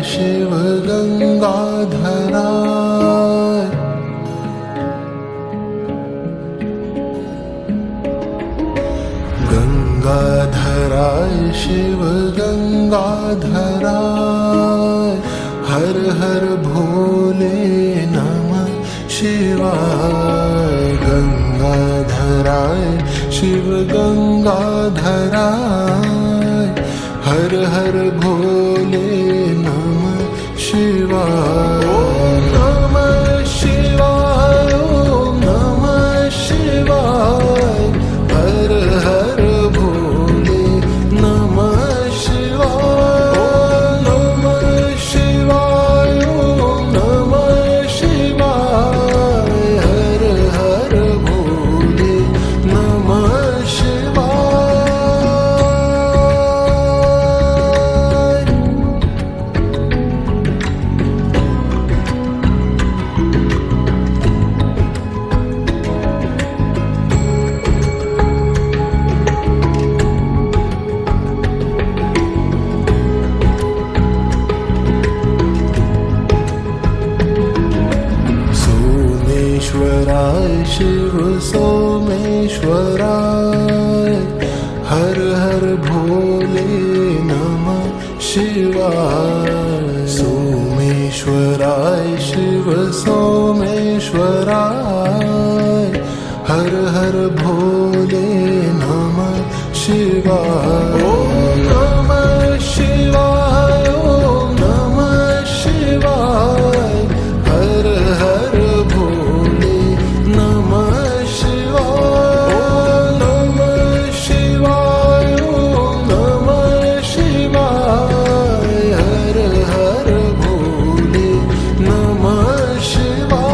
शिव गंगाधराय। गंगाधराय शिव गंगाधराय, हर हर भोले नमः शिवाय। गंगाधराय शिव गंगाधराय, हर हर भोले नमः शिवाय। ओम नमः शिवाय, ओम नमः शिवाय, हर हर भोले नमः शिवाय। ओम नमः शिवाय, ओम नमः शिवाय, हर हर भोले नमः शिवाय। सोमेश्वराय शिव सोमेश्वराय, हर हर भोले नमः शिवाय। सोमेश्वराय शिव सोमेश्वराय, हर हर भोले नमः शिवाय। ओम नमः शिवाय, ओम नमः शिवाय, हर हर भोले नमः शिवाय। ओम नमः शिवाय, ओम नमः शिवाय, हर हर भोले नमः शिवाय।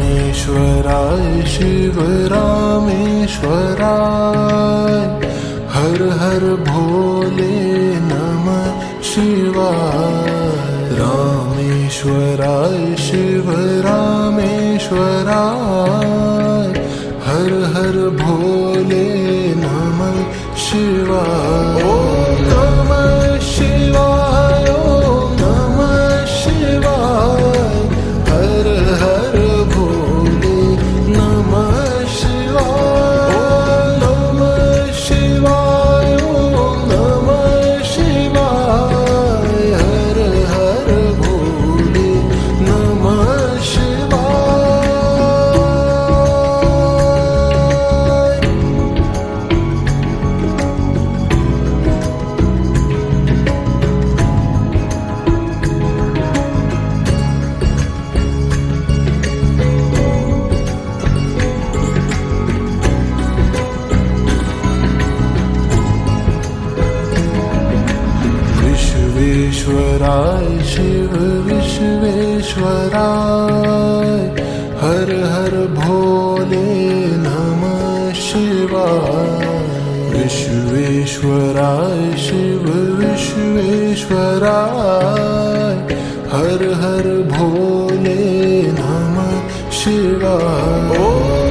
रामेश्वराय शिव रामेश्वराय, हर हर भोले नमः शिवाय। रामेश्वराय शिव रामेश्वराय, हर हर भोले नमः शिवाय। ओम नमः शिवाय, ओम नमः शिवाय, हर हर भोले नमः शिवाय। ओम नमः शिवाय, ओम नमः शिवाय, हर हर भोले नमः शिवाय। विश्वेश्वराय शिव विश्वेश्वराय, हर हर भोले नमः शिवाय। विश्वेश्वराय शिव विश्वेश्वराय, हर हर भोले नमः शिवाय।